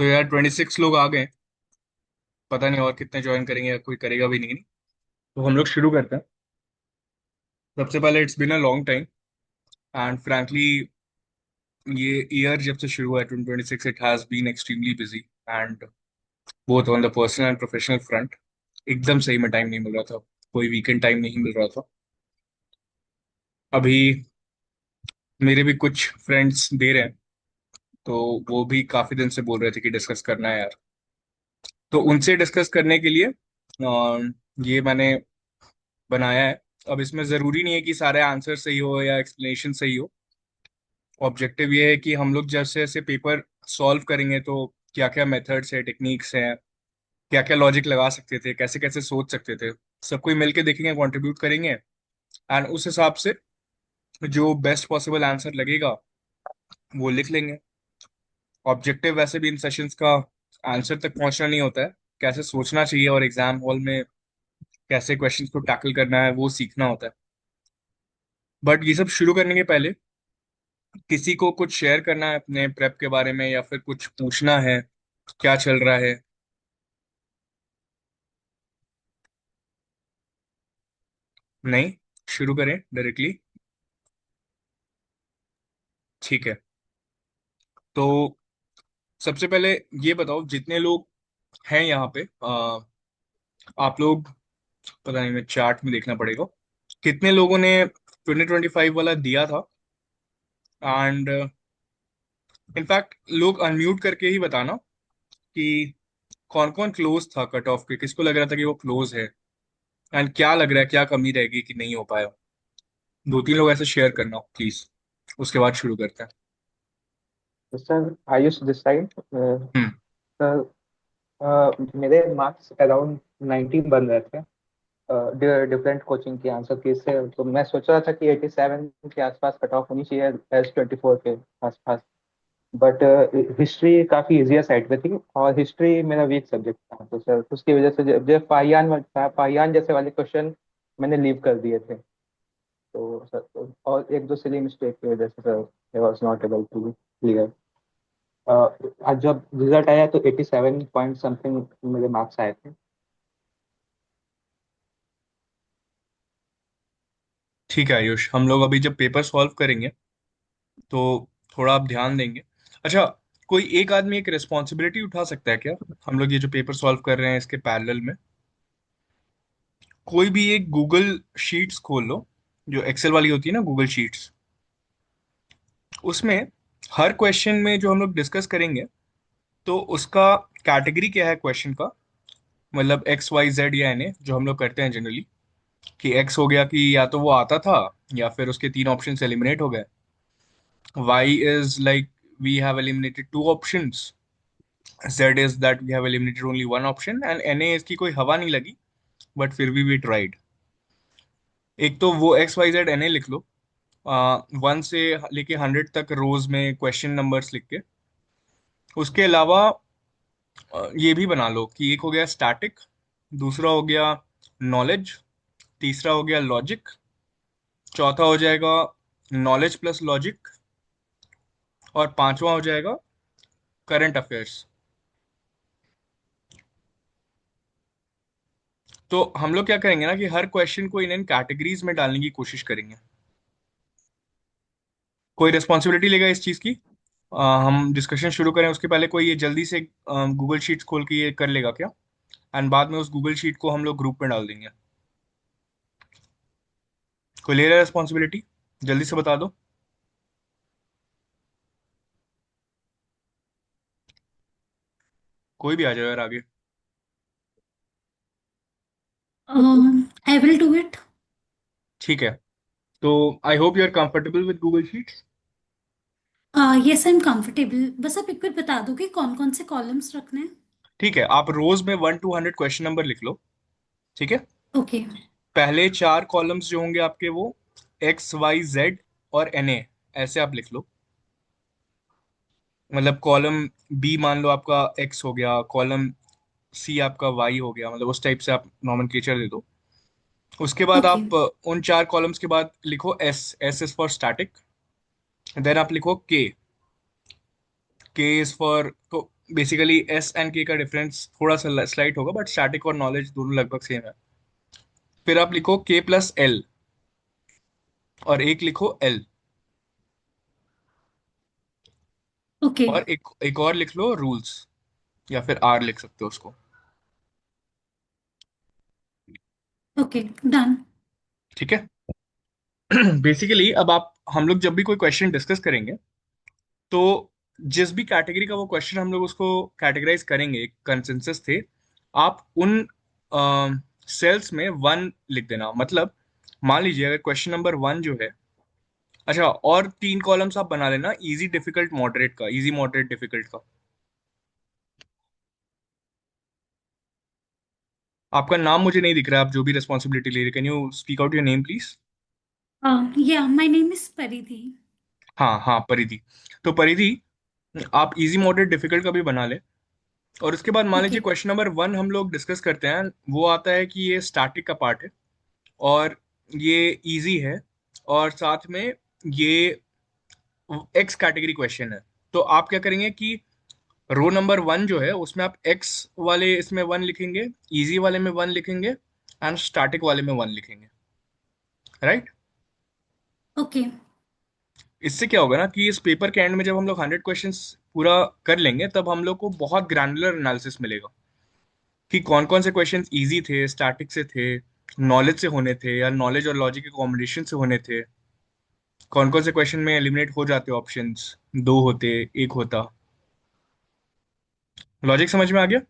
तो यार 26 लोग आ गए। पता नहीं और कितने ज्वाइन करेंगे या कोई करेगा भी नहीं। तो हम लोग शुरू करते हैं। सबसे पहले it's been a long time and frankly ये ईयर जब से शुरू हुआ है 2026 it has been extremely busy and both on the personal and professional front. एकदम सही में टाइम नहीं मिल रहा था। कोई वीकेंड टाइम नहीं मिल रहा था। अभी मेरे भी कुछ फ्रेंड्स दे रहे हैं। तो वो भी काफी दिन से बोल रहे थे कि डिस्कस करना है यार। तो उनसे डिस्कस करने के लिए ये मैंने बनाया है। अब इसमें जरूरी नहीं है कि सारे आंसर सही हो या एक्सप्लेनेशन सही हो। ऑब्जेक्टिव ये है कि हम लोग जैसे जैसे पेपर सॉल्व करेंगे तो क्या क्या मेथड्स है, टेक्निक्स हैं, क्या क्या लॉजिक लगा सकते थे, कैसे कैसे सोच सकते थे, सब कोई मिलके देखेंगे, कंट्रीब्यूट करेंगे एंड उस हिसाब से जो बेस्ट पॉसिबल आंसर लगेगा वो लिख लेंगे। ऑब्जेक्टिव वैसे भी इन सेशंस का आंसर तक पहुंचना नहीं होता है, कैसे सोचना चाहिए और एग्जाम हॉल में कैसे क्वेश्चंस को टैकल करना है वो सीखना होता है। बट ये सब शुरू करने के पहले किसी को कुछ शेयर करना है अपने प्रेप के बारे में या फिर कुछ पूछना है, क्या चल रहा है? नहीं, शुरू करें डायरेक्टली। ठीक है। तो सबसे पहले ये बताओ जितने लोग हैं यहाँ पे, आप लोग, पता नहीं, मैं चार्ट में देखना पड़ेगा कितने लोगों ने 2025 वाला दिया था। एंड इनफैक्ट लोग अनम्यूट करके ही बताना कि कौन कौन क्लोज था कट ऑफ के, किसको लग रहा था कि वो क्लोज है एंड क्या लग रहा है क्या कमी रहेगी कि नहीं हो पाया। दो तीन लोग ऐसे शेयर करना प्लीज। उसके बाद शुरू करते हैं। तो sir Ayush this side. Hmm. Sir, मेरे मार्क्स अराउंड 90 बन रहे थे डिफरेंट कोचिंग के आंसर की से। तो मैं सोच रहा था कि 87 के आसपास कट ऑफ होनी चाहिए, S24 के आसपास। बट हिस्ट्री काफ़ी इजियर साइड पे थी और हिस्ट्री मेरा वीक सब्जेक्ट था, तो सर उसकी वजह से जब पाहियान जैसे वाले क्वेश्चन मैंने लीव कर दिए थे। तो सर और एक दो सिली मिस्टेक की वजह से sir I was not able to clear. आज जब रिजल्ट आया तो 87 पॉइंट समथिंग मेरे मार्क्स आए थे। ठीक है आयुष, हम लोग अभी जब पेपर सॉल्व करेंगे तो थोड़ा आप ध्यान देंगे। अच्छा, कोई एक आदमी एक रिस्पॉन्सिबिलिटी उठा सकता है क्या? हम लोग ये जो पेपर सॉल्व कर रहे हैं इसके पैरेलल में कोई भी एक गूगल शीट्स खोल लो, जो एक्सेल वाली होती है ना गूगल शीट्स। उसमें हर क्वेश्चन में जो हम लोग डिस्कस करेंगे तो उसका कैटेगरी क्या है क्वेश्चन का, मतलब एक्स वाई जेड या एन ए, जो हम लोग करते हैं जनरली। कि एक्स हो गया कि या तो वो आता था या फिर उसके तीन ऑप्शन एलिमिनेट हो गए। Why is like we have eliminated two options. Z is that we have eliminated only one option and N A इसकी कोई हवा नहीं लगी बट फिर भी वी ट्राइड। एक तो वो X Y Z N A लिख लो, 1 से लेके 100 तक रोज में क्वेश्चन नंबर्स लिख के। उसके अलावा ये भी बना लो कि एक हो गया स्टैटिक, दूसरा हो गया नॉलेज, तीसरा हो गया लॉजिक, चौथा हो जाएगा नॉलेज प्लस लॉजिक, और पांचवा हो जाएगा करंट अफेयर्स। तो हम लोग क्या करेंगे ना कि हर क्वेश्चन को इन इन कैटेगरीज में डालने की कोशिश करेंगे। कोई रिस्पॉन्सिबिलिटी लेगा इस चीज की? हम डिस्कशन शुरू करें उसके पहले कोई ये जल्दी से गूगल शीट्स खोल के ये कर लेगा क्या? एंड बाद में उस गूगल शीट को हम लोग ग्रुप में डाल देंगे। कोई ले रहा है रिस्पॉन्सिबिलिटी? जल्दी से बता दो। कोई भी आ जाओ यार आगे। I will do it. ठीक है। तो I hope you are comfortable with Google Sheets. Yes, I'm comfortable. बस आप एक बार बता दो कि कौन कौन से कॉलम्स रखने हैं। ठीक है, आप रोज में 1 to 100 क्वेश्चन नंबर लिख लो। ठीक है। ओके। पहले चार कॉलम्स जो होंगे आपके वो एक्स वाई जेड और एन ए, ऐसे आप लिख लो। मतलब कॉलम बी मान लो आपका एक्स हो गया, कॉलम सी आपका वाई हो गया, मतलब उस टाइप से आप नॉमेनक्लेचर दे दो। उसके बाद ओके। आप उन चार कॉलम्स के बाद लिखो S, S is for static. Then आप लिखो के, के इज फॉर, तो बेसिकली एस एंड के का डिफरेंस थोड़ा सा स्लाइट होगा, बट स्टैटिक और नॉलेज दोनों लगभग सेम है। फिर आप लिखो के प्लस एल, और एक लिखो एल, ओके। और एक एक और लिख लो रूल्स, या फिर आर लिख सकते हो उसको। Okay, done. ठीक है। बेसिकली अब आप, हम लोग जब भी कोई क्वेश्चन डिस्कस करेंगे, तो जिस भी कैटेगरी का वो क्वेश्चन हम लोग उसको कैटेगराइज करेंगे, एक कंसेंसस थे, आप उन सेल्स में वन लिख देना। मतलब मान लीजिए अगर क्वेश्चन नंबर वन जो है, अच्छा, और तीन कॉलम्स आप बना लेना, इजी डिफिकल्ट मॉडरेट का, इजी मॉडरेट डिफिकल्ट का। आपका नाम मुझे नहीं दिख रहा है, आप जो भी रिस्पॉन्सिबिलिटी ले रहे, can you speak out your name please? या माय नेम इज परिधि। हाँ हाँ, परिधि। तो परिधि, आप इजी मॉडरेट डिफिकल्ट का भी बना ले। और उसके बाद मान ओके। लीजिए क्वेश्चन नंबर वन हम लोग डिस्कस करते हैं, वो आता है कि ये स्टैटिक का पार्ट है, और ये इजी है, और साथ में ये एक्स कैटेगरी क्वेश्चन है। तो आप क्या करेंगे कि रो नंबर वन जो है उसमें आप एक्स वाले इसमें वन लिखेंगे, इजी वाले में वन लिखेंगे, एंड स्टैटिक वाले में वन लिखेंगे, राइट? ओके। इससे क्या होगा ना कि इस पेपर के एंड में जब हम लोग 100 क्वेश्चंस पूरा कर लेंगे, तब हम लोग को बहुत ग्रैनुलर एनालिसिस मिलेगा कि कौन कौन से क्वेश्चंस इजी थे, स्टैटिक से थे, नॉलेज से होने थे, या नॉलेज और लॉजिक के कॉम्बिनेशन से होने थे, कौन कौन से क्वेश्चन में एलिमिनेट हो जाते ऑप्शंस, दो होते, एक होता। लॉजिक समझ में आ गया?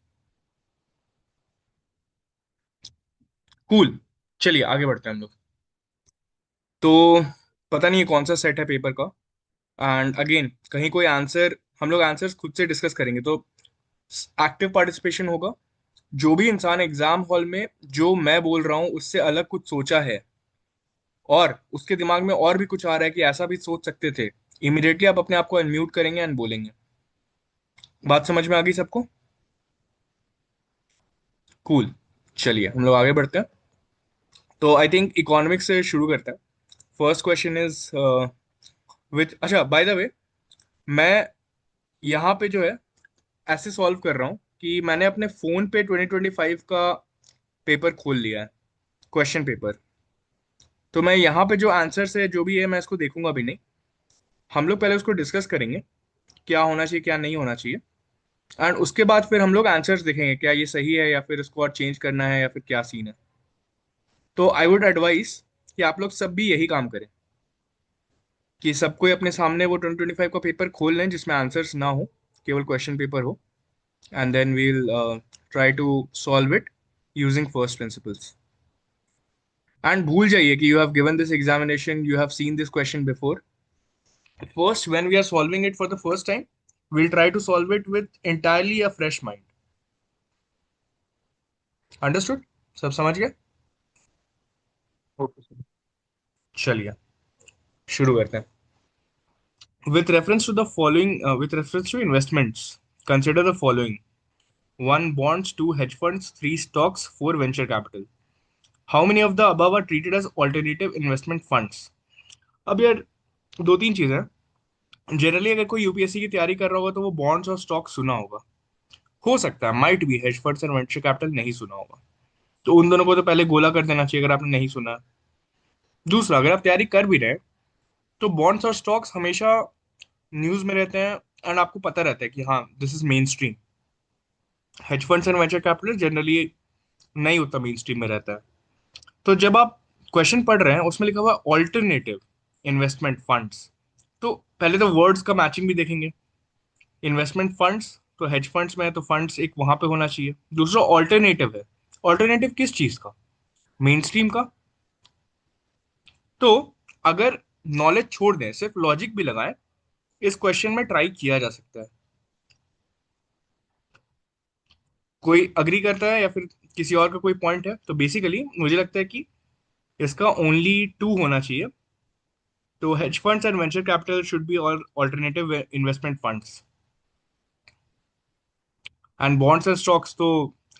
कूल। चलिए आगे बढ़ते हैं हम लोग। तो पता नहीं ये कौन सा सेट है पेपर का, एंड अगेन कहीं कोई आंसर, हम लोग आंसर्स खुद से डिस्कस करेंगे, तो एक्टिव पार्टिसिपेशन होगा। जो भी इंसान एग्जाम हॉल में जो मैं बोल रहा हूँ उससे अलग कुछ सोचा है, और उसके दिमाग में और भी कुछ आ रहा है कि ऐसा भी सोच सकते थे, इमिडिएटली आप अपने आप को अनम्यूट करेंगे एंड बोलेंगे। बात समझ में आ गई सबको? कूल। चलिए हम लोग आगे बढ़ते हैं। तो आई थिंक इकोनॉमिक्स से शुरू करते हैं। फर्स्ट क्वेश्चन इज विच, अच्छा बाय द वे, मैं यहाँ पे जो है ऐसे सॉल्व कर रहा हूँ कि मैंने अपने फोन पे 2025 का पेपर खोल लिया है, क्वेश्चन पेपर। तो मैं यहाँ पे जो आंसर्स है जो भी है मैं इसको देखूंगा भी नहीं। हम लोग पहले उसको डिस्कस करेंगे, क्या होना चाहिए क्या नहीं होना चाहिए, एंड उसके बाद फिर हम लोग आंसर्स देखेंगे क्या ये सही है, या फिर इसको और चेंज करना है, या फिर क्या सीन है। तो आई वुड एडवाइस कि आप लोग सब भी यही काम करें, कि सब कोई अपने सामने वो 2025 का पेपर खोल लें जिसमें आंसर्स ना हो, केवल क्वेश्चन पेपर हो, and then we'll try to solve it using first principles. And भूल जाइए कि you have given this examination, you have seen this question before. First, when we are solving it for the first time, we'll try to solve it with entirely a fresh mind. Understood? सब समझ गए? Okay sir. चलिए शुरू करते हैं। With reference to the following, with reference to investments, consider the following: one bonds, two hedge funds, three stocks, four venture capital. How many of the above are treated as alternative investment funds? अब यार दो तीन चीजें हैं। Generally अगर कोई UPSC की तैयारी कर रहा होगा तो वो बॉन्ड्स और स्टॉक सुना होगा, हो सकता है माइट भी हेज फंड्स और वेंचर कैपिटल नहीं सुना होगा। तो उन दोनों को तो पहले गोला कर देना चाहिए अगर आपने नहीं सुना। दूसरा, अगर आप तैयारी कर भी रहे हैं, तो बॉन्ड्स और स्टॉक्स हमेशा न्यूज में रहते हैं, एंड आपको पता रहता है कि हाँ this is main stream. Hedge funds and venture capital generally नहीं उतना मेन स्ट्रीम में रहता है। तो जब आप क्वेश्चन पढ़ रहे हैं उसमें लिखा हुआ है ऑल्टरनेटिव इन्वेस्टमेंट फंड्स, तो पहले तो वर्ड्स का मैचिंग भी देखेंगे। इन्वेस्टमेंट फंड्स तो हेज फंड्स में है, तो फंड्स एक वहां पे होना चाहिए। दूसरा ऑल्टरनेटिव है, ऑल्टरनेटिव किस चीज का? मेन स्ट्रीम का। तो अगर नॉलेज छोड़ दें, सिर्फ लॉजिक भी लगाएं, इस क्वेश्चन में ट्राई किया जा सकता है। कोई अग्री करता है या फिर किसी और का कोई पॉइंट है? तो बेसिकली मुझे लगता है कि इसका ओनली टू होना चाहिए। तो hedge funds and venture capital should be all alternative investment funds. And bonds and stocks तो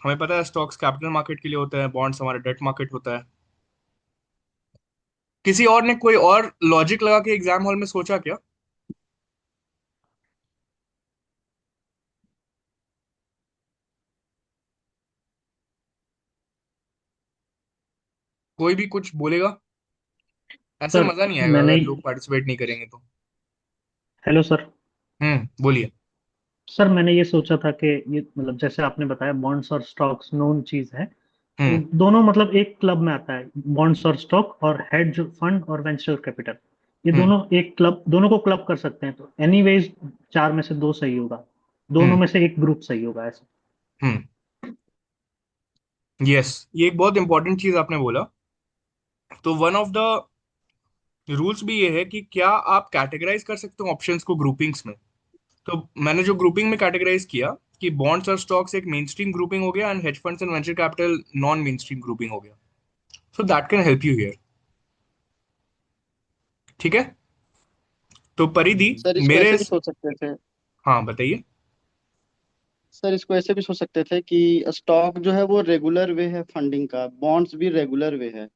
हमें पता है, स्टॉक्स कैपिटल मार्केट के लिए होता है, बॉन्ड्स हमारा डेट मार्केट होता है। किसी और ने कोई और लॉजिक लगा के एग्जाम हॉल में सोचा क्या? कोई भी कुछ बोलेगा? ऐसा सर मजा नहीं आएगा मैंने अगर लोग पार्टिसिपेट नहीं करेंगे तो। Hello sir. बोलिए। सर मैंने ये सोचा था कि ये मतलब जैसे आपने बताया बॉन्ड्स और स्टॉक्स नोन चीज है, तो हम्म। दोनों मतलब एक क्लब में आता है, बॉन्ड्स और स्टॉक और हेज फंड और वेंचर कैपिटल, ये हम्म। दोनों एक क्लब, दोनों को क्लब कर सकते हैं। तो एनीवेज चार में से दो सही होगा, दोनों हम्म। में से एक ग्रुप सही होगा ऐसा। हम्म। यस, ये एक बहुत इंपॉर्टेंट चीज आपने बोला। तो वन ऑफ द रूल्स भी ये है कि क्या आप कैटेगराइज कर सकते हो ऑप्शंस को ग्रुपिंग्स में। तो मैंने जो ग्रुपिंग में कैटेगराइज किया कि बॉन्ड्स और स्टॉक्स एक मेन स्ट्रीम ग्रुपिंग हो गया and hedge funds and venture capital non main stream grouping हो गया। So that can help you here. ठीक है। तो परिधि, सर इसको मेरे ऐसे भी सोच सकते थे। हाँ बताइए। सर इसको ऐसे भी सोच सकते थे कि स्टॉक जो है वो रेगुलर वे है फंडिंग का, बॉन्ड्स भी रेगुलर वे है,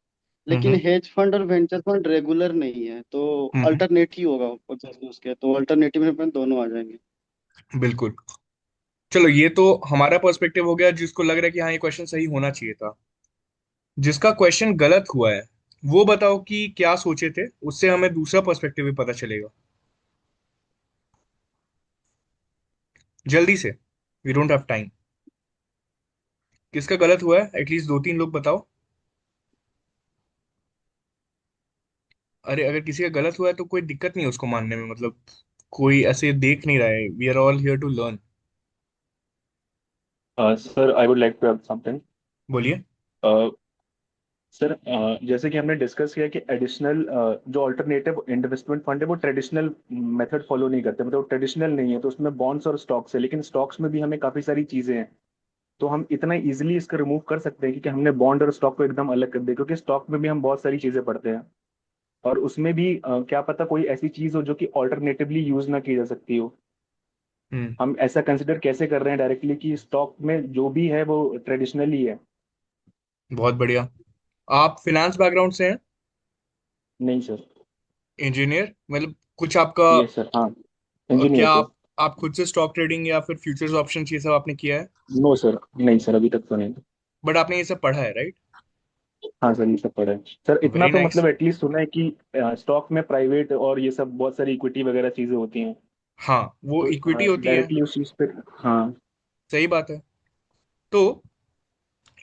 लेकिन हम्म। हेज फंड और वेंचर फंड रेगुलर नहीं है, तो हम्म। अल्टरनेटिव होगा वो, जैसे उसके तो अल्टरनेटिव में दोनों आ जाएंगे। बिल्कुल। चलो, ये तो हमारा पर्सपेक्टिव हो गया जिसको लग रहा है कि हाँ ये क्वेश्चन सही होना चाहिए था। जिसका क्वेश्चन गलत हुआ है वो बताओ कि क्या सोचे थे, उससे हमें दूसरा पर्सपेक्टिव भी पता चलेगा। जल्दी से, वी डोंट हैव टाइम। किसका गलत हुआ है एटलीस्ट दो तीन लोग बताओ। अरे अगर किसी का गलत हुआ है तो कोई दिक्कत नहीं है उसको मानने में, मतलब कोई ऐसे देख नहीं रहा है, we are all here to learn. Sir I would like to have something. बोलिए। सर जैसे कि हमने डिस्कस किया कि एडिशनल जो अल्टरनेटिव इन्वेस्टमेंट फंड है वो ट्रेडिशनल मेथड फॉलो नहीं करते, मतलब ट्रेडिशनल नहीं है, तो उसमें बॉन्ड्स और स्टॉक्स है, लेकिन स्टॉक्स में भी हमें काफ़ी सारी चीज़ें हैं। तो हम इतना इजीली इसको रिमूव कर सकते हैं कि हमने बॉन्ड और स्टॉक को एकदम अलग कर दिया, क्योंकि स्टॉक में भी हम बहुत सारी चीज़ें पढ़ते हैं, और उसमें भी क्या पता कोई ऐसी चीज़ हो जो कि ऑल्टरनेटिवली यूज ना की जा सकती हो। हम्म। हम ऐसा कंसिडर कैसे कर रहे हैं डायरेक्टली कि स्टॉक में जो भी है वो ट्रेडिशनली है। बहुत बढ़िया। आप फिनेंस बैकग्राउंड से हैं? नहीं सर। इंजीनियर मतलब कुछ आपका यस सर, हाँ, इंजीनियर क्या सर। आप खुद से स्टॉक ट्रेडिंग या फिर फ्यूचर्स ऑप्शन ये सब आपने किया है? नो सर, नहीं सर, अभी तक तो नहीं। बट आपने ये सब पढ़ा है, राइट? हाँ सर, ये सब पढ़ा है सर, इतना वेरी तो नाइस। मतलब एटलीस्ट सुना है कि स्टॉक में प्राइवेट और ये सब बहुत सारी इक्विटी वगैरह चीजें होती हैं। हाँ, वो तो इक्विटी होती है। डायरेक्टली उस चीज पे। हाँ। सही बात है। तो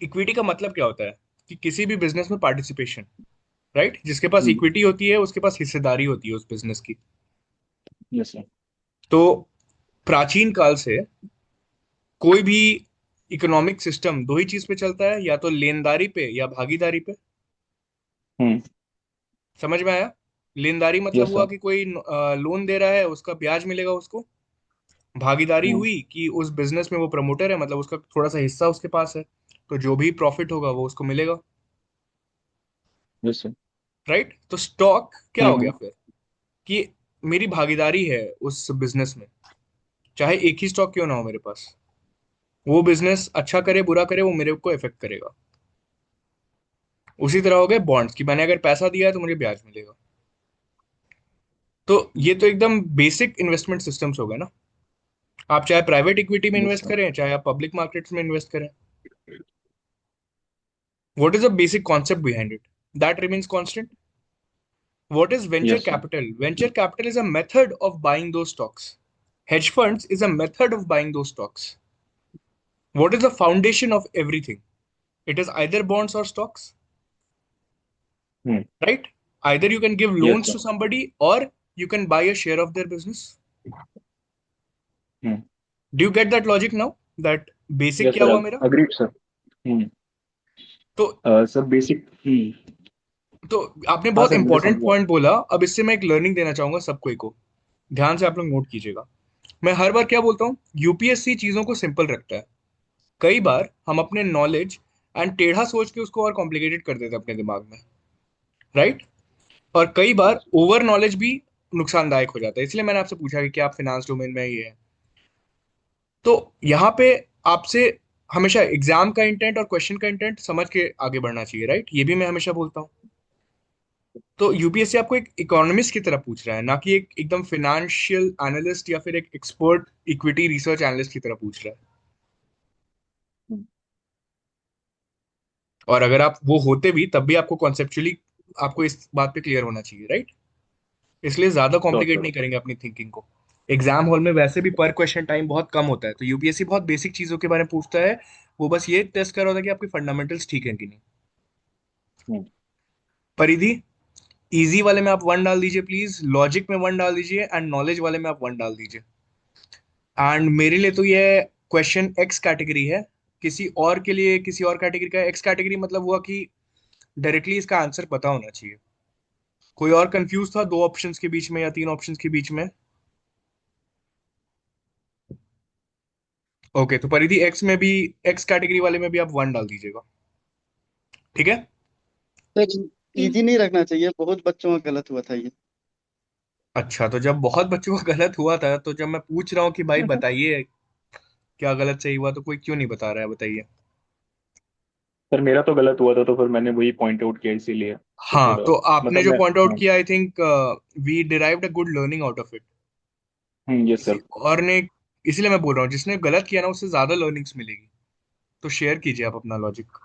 इक्विटी का मतलब क्या होता है कि किसी भी बिजनेस में पार्टिसिपेशन, राइट? जिसके पास इक्विटी होती है उसके पास हिस्सेदारी होती है उस बिजनेस की। Yes sir. तो प्राचीन काल से कोई भी इकोनॉमिक सिस्टम दो ही चीज पे चलता है, या तो लेनदारी पे या भागीदारी पे। हम्म। समझ में आया? लेनदारी मतलब यस हुआ सर। कि कोई लोन दे रहा है, उसका ब्याज मिलेगा उसको। भागीदारी हम्म। हुई कि उस बिजनेस में वो प्रमोटर है, मतलब उसका थोड़ा सा हिस्सा उसके पास है, तो जो भी प्रॉफिट होगा वो उसको मिलेगा। Yes sir. राइट? तो स्टॉक क्या हो गया हम्म। फिर कि मेरी भागीदारी है उस बिजनेस में, चाहे एक ही स्टॉक क्यों ना हो मेरे पास। वो बिजनेस अच्छा करे बुरा करे वो मेरे को इफेक्ट करेगा। उसी तरह हो गए बॉन्ड्स की, मैंने अगर पैसा दिया है तो मुझे ब्याज मिलेगा। तो ये तो एकदम बेसिक इन्वेस्टमेंट सिस्टम्स हो गए ना। आप चाहे प्राइवेट इक्विटी में यस इन्वेस्ट सर। करें चाहे आप पब्लिक मार्केट्स में इन्वेस्ट करें, what is the basic concept behind it? That remains constant. What is venture yes sir. capital? Venture capital is a method of buying those stocks. Hedge funds is a method of buying those stocks. What is the foundation of everything? It is either bonds or stocks, hmm. right? Either you can give yes loans sir. to somebody or you can buy a share of their business. Hmm. Do you get that logic now? That basic yes क्या sir, हुआ मेरा? Agreed sir. Hmm. तो sir basic. तो आपने हाँ बहुत sir, मुझे important समझा। पॉइंट बोला। अब इससे मैं एक लर्निंग देना चाहूंगा सबको को। ध्यान से आप लोग नोट कीजिएगा। मैं हर बार क्या बोलता हूँ, यूपीएससी चीजों को सिंपल रखता है। कई बार हम अपने नॉलेज एंड टेढ़ा सोच के उसको और कॉम्प्लिकेटेड कर देते हैं अपने दिमाग में, राइट? और कई बार ओवर नॉलेज भी नुकसानदायक हो जाता है। इसलिए मैंने आपसे पूछा कि क्या आप फिनांस डोमेन में ये है। तो यहाँ पे आपसे हमेशा एग्जाम का इंटेंट और क्वेश्चन का इंटेंट समझ के आगे बढ़ना चाहिए, राइट? ये भी मैं हमेशा बोलता हूँ। तो यूपीएससी आपको एक इकोनॉमिस्ट की तरह पूछ रहा है, ना कि एक एकदम फिनेंशियल एनालिस्ट या फिर एक एक्सपर्ट इक्विटी रिसर्च एनालिस्ट की तरह पूछ रहा है। और अगर आप वो होते भी तब भी आपको कॉन्सेप्चुअली आपको इस बात पे क्लियर होना चाहिए, राइट? इसलिए ज्यादा श्योर कॉम्प्लिकेट सर। नहीं करेंगे अपनी थिंकिंग को। एग्जाम हॉल में वैसे भी पर क्वेश्चन टाइम बहुत कम होता है, तो यूपीएससी बहुत बेसिक चीजों के बारे में पूछता है। वो बस ये टेस्ट कर रहा था कि आपके फंडामेंटल्स ठीक है कि नहीं। हम्म। परिधि, इजी वाले में आप वन डाल दीजिए प्लीज, लॉजिक में वन डाल दीजिए, एंड नॉलेज वाले में आप वन डाल दीजिए। एंड मेरे लिए तो ये क्वेश्चन एक्स कैटेगरी है। किसी और के लिए किसी और कैटेगरी का एक्स कैटेगरी मतलब हुआ कि डायरेक्टली इसका आंसर पता होना चाहिए। कोई और कंफ्यूज था दो ऑप्शंस के बीच में या तीन ऑप्शंस के बीच में? ओके, तो परिधि एक्स में भी, एक्स कैटेगरी वाले में भी आप वन डाल दीजिएगा, ठीक है? सर इजी नहीं रखना चाहिए, बहुत बच्चों का गलत हुआ था ये। अच्छा, तो जब बहुत बच्चों का गलत हुआ था, तो जब मैं पूछ रहा हूँ कि भाई बताइए क्या गलत सही हुआ, तो कोई क्यों नहीं बता रहा है, बताइए। सर मेरा तो गलत हुआ था, तो फिर मैंने वही पॉइंट आउट किया इसीलिए, तो हाँ, थोड़ा तो आपने मतलब जो मैं। पॉइंट आउट हाँ। किया, I think we derived a good learning out of it. Yes किसी सर। और ने, इसलिए मैं बोल रहा हूँ जिसने गलत किया ना उससे ज्यादा लर्निंग्स मिलेगी। तो शेयर कीजिए आप अपना लॉजिक।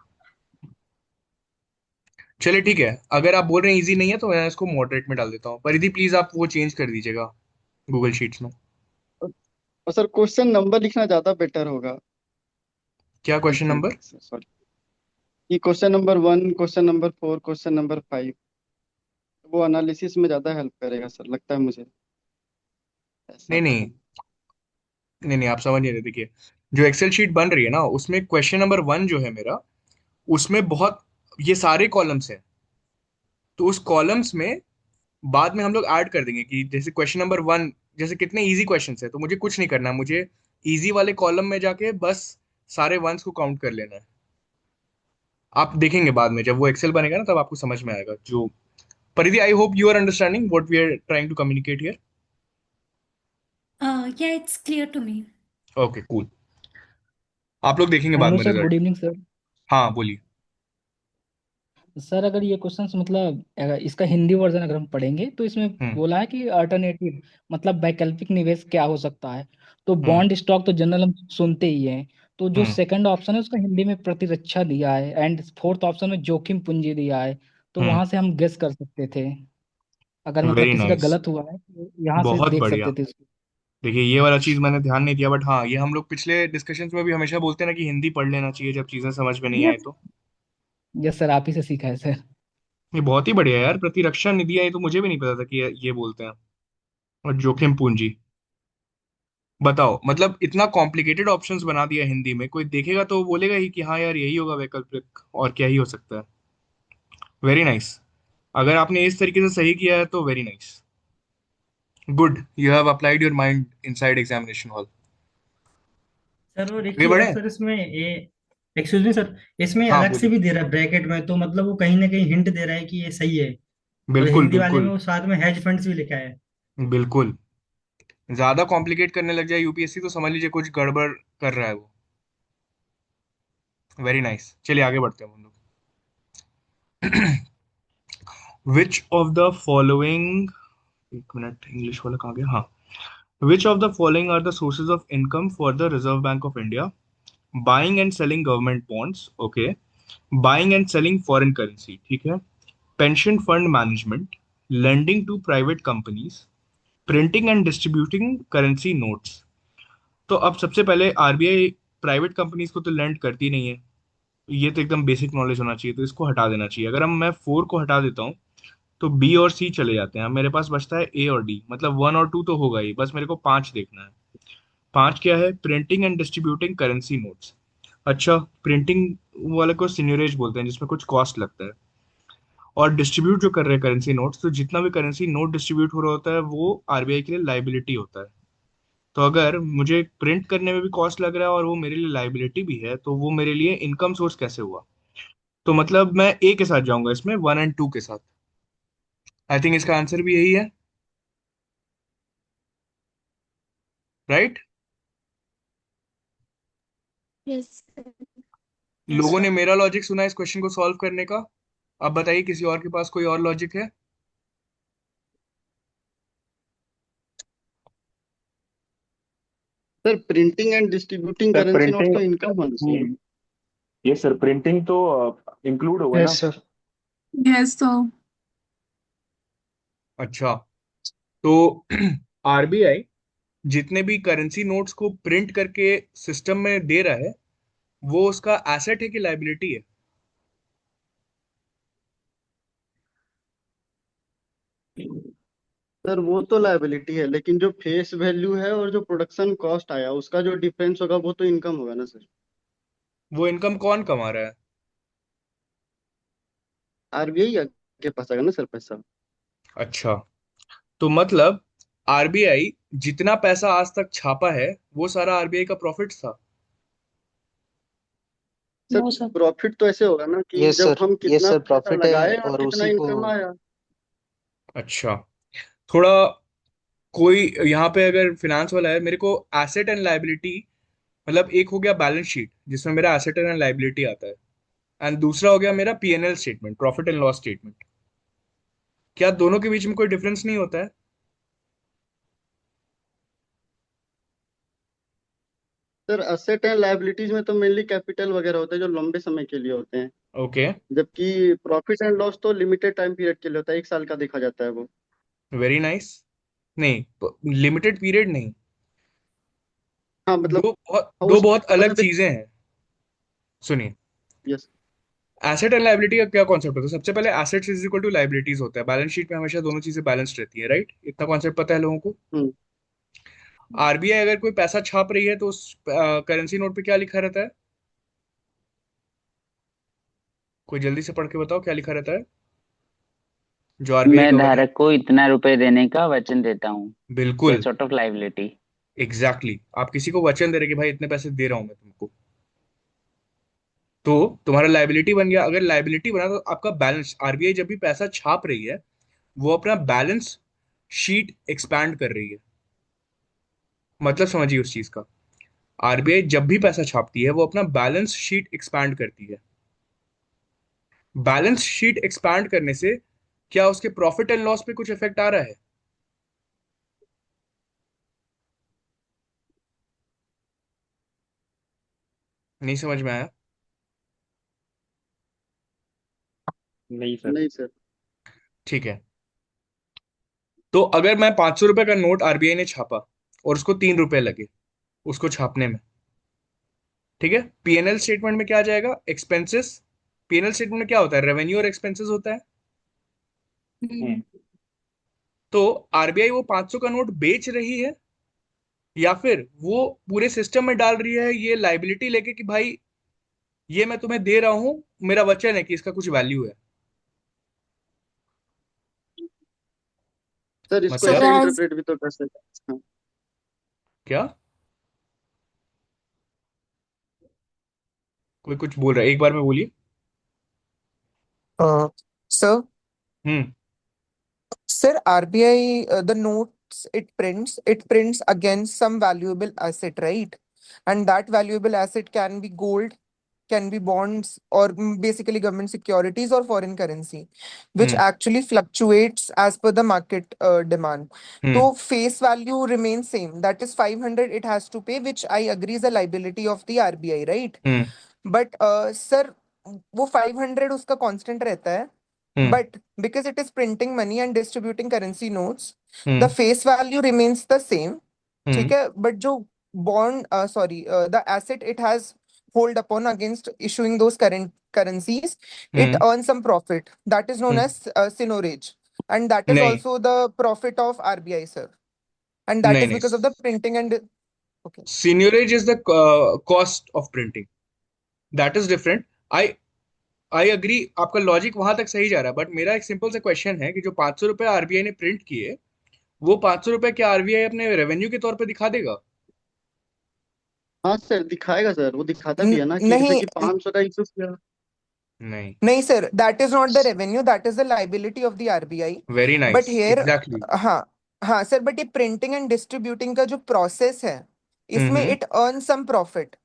चलिए ठीक है, अगर आप बोल रहे हैं इजी नहीं है तो मैं इसको मॉडरेट में डाल देता हूँ। परिधि प्लीज आप वो चेंज कर दीजिएगा गूगल शीट्स में। और सर क्वेश्चन नंबर लिखना ज्यादा बेटर होगा, क्या आई क्वेश्चन थिंक। नंबर? सॉरी, कि question number 1, question number 4, question number 5, वो एनालिसिस में ज्यादा हेल्प करेगा सर, लगता है मुझे ऐसा। नहीं नहीं, नहीं नहीं, आप समझ नहीं रहे। देखिए, जो एक्सेल शीट बन रही है ना, उसमें क्वेश्चन नंबर वन जो है मेरा, उसमें बहुत, ये सारे कॉलम्स हैं। तो उस कॉलम्स में बाद में हम लोग ऐड कर देंगे कि जैसे क्वेश्चन नंबर वन, जैसे कितने इजी क्वेश्चंस है, तो मुझे कुछ नहीं करना है, मुझे इजी वाले कॉलम में जाके बस सारे वंस को काउंट कर लेना है। आप देखेंगे बाद में जब वो एक्सेल बनेगा ना, तब आपको समझ में आएगा जो। Paridhi, I hope you are understanding what we are trying to communicate here. या it's clear to me. Okay cool. आप लोग देखेंगे बाद हेलो में sir, result. Good evening sir. हाँ बोलिए। सर अगर ये क्वेश्चंस मतलब अगर इसका हिंदी वर्जन अगर हम पढ़ेंगे तो इसमें हम्म। बोला है कि अल्टरनेटिव मतलब वैकल्पिक निवेश क्या हो सकता है। तो हम्म। बॉन्ड स्टॉक तो जनरल हम सुनते ही हैं। तो जो हम्म। सेकंड ऑप्शन है उसका हिंदी में प्रतिरक्षा दिया है एंड फोर्थ ऑप्शन में जोखिम पूंजी दिया है। तो हम्म। वहां से हम गेस कर सकते थे, अगर मतलब वेरी किसी का नाइस। गलत हुआ है तो यहाँ से बहुत देख बढ़िया। सकते थे उसको। देखिए, ये वाला चीज मैंने ध्यान नहीं दिया, बट हाँ, ये हम लोग पिछले डिस्कशंस में भी हमेशा बोलते हैं ना कि हिंदी पढ़ लेना चाहिए जब चीजें समझ में नहीं आए यस, तो। यस सर, आप ही से सीखा है सर। ये बहुत ही बढ़िया यार, प्रतिरक्षा निधि आई तो मुझे भी नहीं पता था कि ये बोलते हैं। और जोखिम पूंजी, बताओ, मतलब इतना कॉम्प्लिकेटेड ऑप्शंस बना दिया हिंदी में, कोई देखेगा तो बोलेगा ही कि हाँ यार यही होगा वैकल्पिक, और क्या ही हो सकता है। Very nice. अगर आपने इस तरीके से सही किया है तो very nice. Good, you have applied your mind inside examination hall. Sir और एक आगे चीज और बढ़े। सर, इसमें ये एक्सक्यूज मी सर, इसमें हाँ अलग से बोलिए। भी दे रहा है ब्रैकेट में, तो मतलब वो कहीं ना कहीं हिंट दे रहा है कि ये सही है। और बिल्कुल हिंदी वाले में बिल्कुल। वो साथ में हेज फंड्स भी लिखा है। बिल्कुल। ज्यादा कॉम्प्लिकेट करने लग जाए यूपीएससी तो समझ लीजिए कुछ गड़बड़ कर रहा है वो। वेरी नाइस, चलिए आगे बढ़ते हैं हम लोग। विच ऑफ द फॉलोइंग, एक मिनट, इंग्लिश वाला कहाँ गया? हाँ। Which of the following are the sources of income for the Reserve Bank of India? Buying and selling government bonds, okay. Buying and selling foreign currency, ठीक है। Pension fund management, lending to private companies, printing and distributing currency notes. तो अब सबसे पहले RBI private companies को तो land करती नहीं है, ये तो एकदम बेसिक नॉलेज होना चाहिए, तो इसको हटा देना चाहिए। अगर हम मैं फोर को हटा देता हूँ तो बी और सी चले जाते हैं। अब मेरे पास बचता है ए और डी, मतलब वन और टू तो होगा ही, बस मेरे को पांच देखना है। पांच क्या है? Printing and distributing currency notes. अच्छा, प्रिंटिंग वाले को सिन्यूरेज बोलते हैं जिसमें कुछ कॉस्ट लगता है। और डिस्ट्रीब्यूट जो कर रहे हैं करेंसी नोट्स, तो जितना भी करेंसी नोट डिस्ट्रीब्यूट हो रहा होता है वो आरबीआई के लिए लाइबिलिटी होता है। तो अगर मुझे प्रिंट करने में भी कॉस्ट लग रहा है और वो मेरे लिए लाइबिलिटी भी है, तो वो मेरे लिए इनकम सोर्स कैसे हुआ? तो मतलब मैं ए के साथ जाऊंगा इसमें, वन एंड टू के साथ। आई थिंक इसका आंसर भी यही है, राइट? यस। लोगों ने मेरा लॉजिक सुना इस क्वेश्चन को सॉल्व करने का। अब बताइए किसी और के पास कोई और लॉजिक है? Sir printing and distributing sir currency notes printing. तो इनकम होना चाहिए। ये सर प्रिंटिंग तो इंक्लूड होगा ना। Yes sir. यस तो अच्छा, तो आरबीआई जितने भी करेंसी नोट्स को प्रिंट करके सिस्टम में दे रहा है, वो उसका एसेट है कि लाइबिलिटी है? सर वो तो लायबिलिटी है, लेकिन जो फेस वैल्यू है और जो प्रोडक्शन कॉस्ट आया उसका जो डिफरेंस होगा वो तो इनकम होगा ना सर। वो इनकम कौन कमा रहा है? आरबीआई के पास आएगा ना सर पैसा। अच्छा, तो मतलब आरबीआई जितना पैसा आज तक छापा है वो सारा आरबीआई का प्रॉफिट था? Sir no sir. प्रॉफिट तो ऐसे होगा ना कि यस जब सर, हम यस कितना सर, पैसा प्रॉफिट है लगाए और और कितना उसी को। इनकम आया। अच्छा, थोड़ा कोई यहाँ पे अगर फिनांस वाला है, मेरे को एसेट एंड लाइबिलिटी, मतलब एक हो गया बैलेंस शीट जिसमें मेरा एसेट एंड लाइबिलिटी आता है, एंड दूसरा हो गया मेरा PNL statement, profit and loss statement. क्या दोनों के बीच में कोई डिफरेंस नहीं होता है? सर असेट एंड लायबिलिटीज में तो मेनली कैपिटल वगैरह होता है जो लंबे समय के लिए होते हैं, ओके, जबकि प्रॉफिट एंड लॉस तो लिमिटेड टाइम पीरियड के लिए होता है, 1 साल का देखा जाता है वो। Very nice. नहीं, लिमिटेड पीरियड नहीं। हाँ मतलब दो उस बहुत अलग मतलब। चीजें हैं। सुनिए, यस। एसेट एंड लाइबिलिटी का क्या कॉन्सेप्ट होता है? सबसे पहले assets is equal to liabilities होता है, बैलेंस शीट में हमेशा दोनों चीजें बैलेंस्ड रहती है, राइट? इतना कॉन्सेप्ट पता है लोगों को? हम्म। आरबीआई अगर कोई पैसा छाप रही है तो उस करेंसी नोट पे क्या लिखा रहता है? कोई जल्दी से पढ़ के बताओ क्या लिखा रहता है जो आरबीआई मैं गवर्नर। धारक को इतना रुपए देने का वचन देता हूँ। ये बिल्कुल, sort of liability. Exactly exactly. आप किसी को वचन दे रहे कि भाई इतने पैसे दे रहा हूं मैं तुमको, तो तुम्हारा लाइबिलिटी बन गया। अगर लाइबिलिटी बना तो आपका बैलेंस, आरबीआई जब भी पैसा छाप रही है वो अपना बैलेंस शीट एक्सपैंड कर रही है। मतलब समझिए उस चीज का, आरबीआई जब भी पैसा छापती है वो अपना बैलेंस शीट एक्सपैंड करती है। बैलेंस शीट एक्सपैंड करने से क्या उसके प्रॉफिट एंड लॉस पे कुछ इफेक्ट आ रहा है? नहीं समझ में आया? नहीं सर। नहीं सर। ठीक है, तो अगर मैं 500 रुपए का नोट आरबीआई ने छापा और उसको 3 रुपए लगे उसको छापने में, ठीक है, पीएनएल स्टेटमेंट में क्या आ जाएगा? एक्सपेंसेस। पीएनएल स्टेटमेंट में क्या होता है? रेवेन्यू और एक्सपेंसेस होता है। हम्म। तो आरबीआई वो 500 का नोट बेच रही है या फिर वो पूरे सिस्टम में डाल रही है ये लाइबिलिटी लेके कि भाई ये मैं तुम्हें दे रहा हूं, मेरा वचन है कि इसका कुछ वैल्यू है? सर इसको सर मतलब ऐसे एज इंटरप्रेट भी तो कर सकते हैं। हाँ। क्या? कोई कुछ बोल रहा है, एक बार में बोलिए। Uh, so, hmm. sir, RBI, the notes it prints against some valuable asset, right? And that valuable asset can be gold, can be bonds, or basically government securities or foreign currency, which hmm. actually fluctuates as per the market demand. Hmm. So face value remains same. That is 500 it has to pay, which I agree is a liability of the RBI, right? Hmm. But sir, वो 500 उसका constant रहता है. हम्म। But because it is printing money and distributing currency notes, the hmm. face value remains the same. ठीक हम्म। है, but जो bond, the asset it has hold upon against issuing those current currencies, it hmm. earns some profit. That is known hmm. as seigniorage, and that is नहीं, also the profit of RBI, sir. And that नहीं, is नहीं, because of the printing and okay. Seigniorage is the cost of printing, that is different. I I agree, आपका logic वहां तक सही जा रहा है, बट मेरा एक सिंपल सा क्वेश्चन है कि जो 500 रुपए आरबीआई ने प्रिंट किए, वो 500 रुपए क्या आरबीआई अपने रेवेन्यू के तौर पे दिखा देगा? हाँ सर दिखाएगा सर, वो दिखाता भी है ना कि जैसे नहीं, कि 500 का इशू किया। नहीं। नहीं sir, that is not the revenue, that is the liability of the RBI. Very But nice, here, exactly. हाँ, हाँ sir, but ये printing and distributing का जो process है, इसमें हम्म। it earns some profit.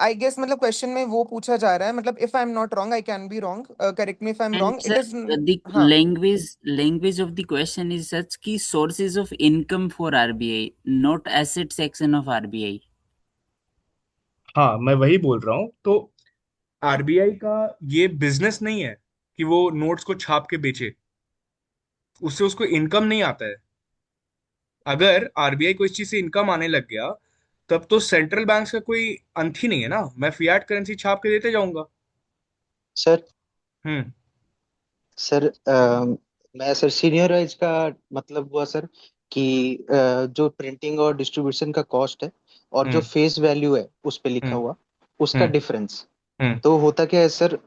I guess मतलब question में वो पूछा जा रहा है, मतलब if I'm not wrong, I can be wrong. Correct me if I'm And wrong. sir, It is the हाँ, language of the question is such key sources of income for RBI, not asset section of RBI. हाँ, मैं वही बोल रहा हूँ। तो RBI का ये बिजनेस नहीं है कि वो नोट्स को छाप के बेचे, उससे उसको इनकम नहीं आता है। अगर आरबीआई को इस चीज से इनकम आने लग गया, तब तो सेंट्रल बैंक्स का कोई अंत ही नहीं है ना, मैं फियाट करेंसी छाप के देते जाऊंगा। सर हम्म। सर मैं सर सीनियराइज का मतलब हुआ सर कि जो प्रिंटिंग और डिस्ट्रीब्यूशन का कॉस्ट है और जो हम्म। फेस वैल्यू है उस पे लिखा हम्म। हुआ उसका हम्म। डिफरेंस। हम्म। तो होता क्या है सर,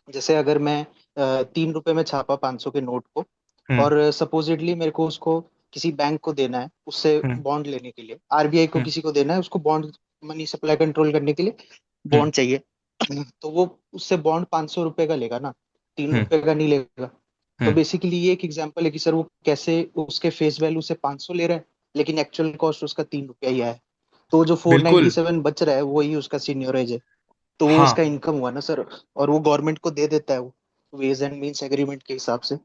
जैसे अगर मैं 3 रुपए में छापा 500 के नोट को, हम्म। और सपोजिटली मेरे को उसको किसी बैंक को देना है उससे हम्म। बॉन्ड लेने के लिए, आरबीआई को हम्म। किसी को देना है उसको बॉन्ड, मनी सप्लाई कंट्रोल करने के लिए हम्म। बॉन्ड चाहिए। तो वो उससे बॉन्ड 500 रुपए का लेगा ना, तीन हम्म। रुपए का नहीं लेगा। तो हम्म। बेसिकली ये एक एग्जांपल है कि सर वो कैसे उसके फेस वैल्यू से 500 ले रहा है, लेकिन एक्चुअल कॉस्ट उसका 3 रुपया ही है। तो जो फोर नाइन्टी बिल्कुल। सेवन बच रहा है वही उसका सीनियरेज है। तो वो हाँ। उसका इनकम हुआ ना सर, और वो गवर्नमेंट को दे देता है वो वेज एंड मीन्स एग्रीमेंट के हिसाब से।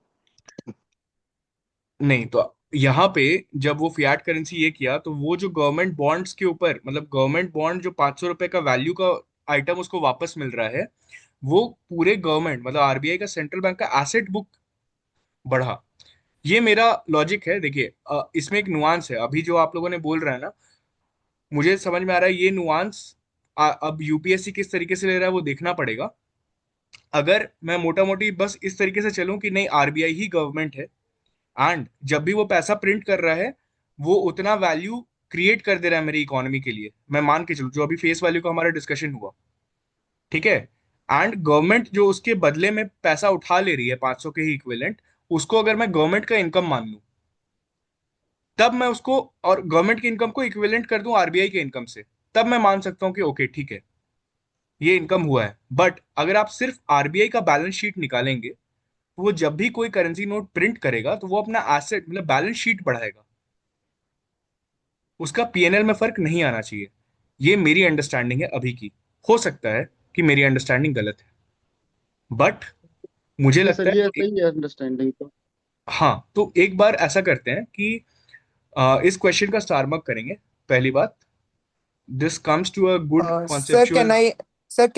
नहीं तो यहाँ पे जब वो फियाट करेंसी ये किया, तो वो जो गवर्नमेंट बॉन्ड्स के ऊपर, मतलब गवर्नमेंट बॉन्ड जो 500 रुपए का वैल्यू का आइटम उसको वापस मिल रहा है, वो पूरे गवर्नमेंट मतलब आरबीआई का सेंट्रल बैंक का एसेट बुक बढ़ा। ये मेरा लॉजिक है। देखिए इसमें एक नुआंस है, अभी जो आप लोगों ने बोल रहा है ना, मुझे समझ में आ रहा है ये नुआंस। अब यूपीएससी किस तरीके से ले रहा है वो देखना पड़ेगा। अगर मैं मोटा मोटी बस इस तरीके से चलूं कि नहीं, आरबीआई ही गवर्नमेंट है, एंड जब भी वो पैसा प्रिंट कर रहा है, वो उतना वैल्यू क्रिएट कर दे रहा है मेरी इकोनॉमी के लिए, मैं मान के चलूं जो अभी फेस वैल्यू का हमारा डिस्कशन हुआ, ठीक है, एंड गवर्नमेंट जो उसके बदले में पैसा उठा ले रही है 500 के ही इक्विवेलेंट, उसको अगर मैं गवर्नमेंट का इनकम मान लूं, तब मैं उसको और गवर्नमेंट की इनकम को इक्विवेलेंट कर दूं आरबीआई के इनकम से, तब मैं मान सकता हूं कि ओके ठीक है, ये इनकम हुआ है। बट अगर आप सिर्फ आरबीआई का बैलेंस शीट निकालेंगे, तो वो जब भी कोई करेंसी नोट प्रिंट करेगा तो वो अपना एसेट मतलब बैलेंस शीट बढ़ाएगा, उसका पीएनएल में फर्क नहीं आना चाहिए। ये मेरी अंडरस्टैंडिंग है अभी की। हो सकता है कि मेरी अंडरस्टैंडिंग गलत है, बट मुझे नहीं लगता सर, है ये कि सही है अंडरस्टैंडिंग तो। हाँ, तो एक बार ऐसा करते हैं कि इस क्वेश्चन का स्टार मार्क करेंगे। पहली बात, this comes to a good sir conceptual.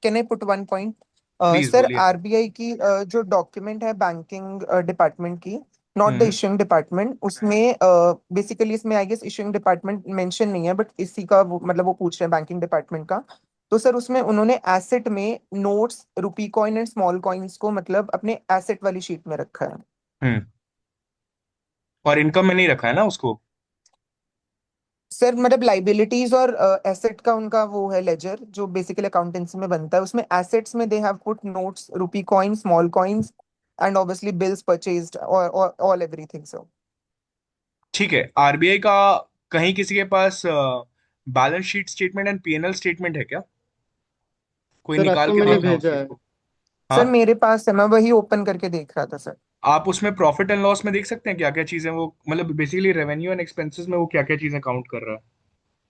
Can I put one point? Please sir बोलिए। आरबीआई की जो डॉक्यूमेंट है बैंकिंग डिपार्टमेंट की, not the hmm. Issuing department, उसमें बेसिकली इसमें I guess issuing department mention नहीं है, बट इसी का मतलब वो पूछ रहे हैं बैंकिंग डिपार्टमेंट का। तो सर उसमें उन्होंने एसेट में notes, rupee coin and small coins को मतलब अपने एसेट वाली शीट में रखा है। हम्म। और इनकम में नहीं रखा है ना उसको। सर मतलब लाइबिलिटीज और एसेट का उनका वो है लेजर जो बेसिकली अकाउंटेंसी में बनता है, उसमें एसेट्स में they have put notes, rupee coin, small coins and obviously bills purchased और ऑल एवरीथिंग सर। ठीक है, आरबीआई का कहीं किसी के पास balance sheet statement and PNL statement है क्या? कोई सर निकाल आपको के मैंने देखना उस भेजा चीज है। को। सर हाँ, मेरे पास है, मैं वही ओपन करके देख रहा था सर। आप उसमें प्रॉफिट एंड लॉस में देख सकते हैं क्या क्या चीजें वो, मतलब बेसिकली रेवेन्यू एंड एक्सपेंसेस में वो क्या क्या चीजें काउंट कर रहा है।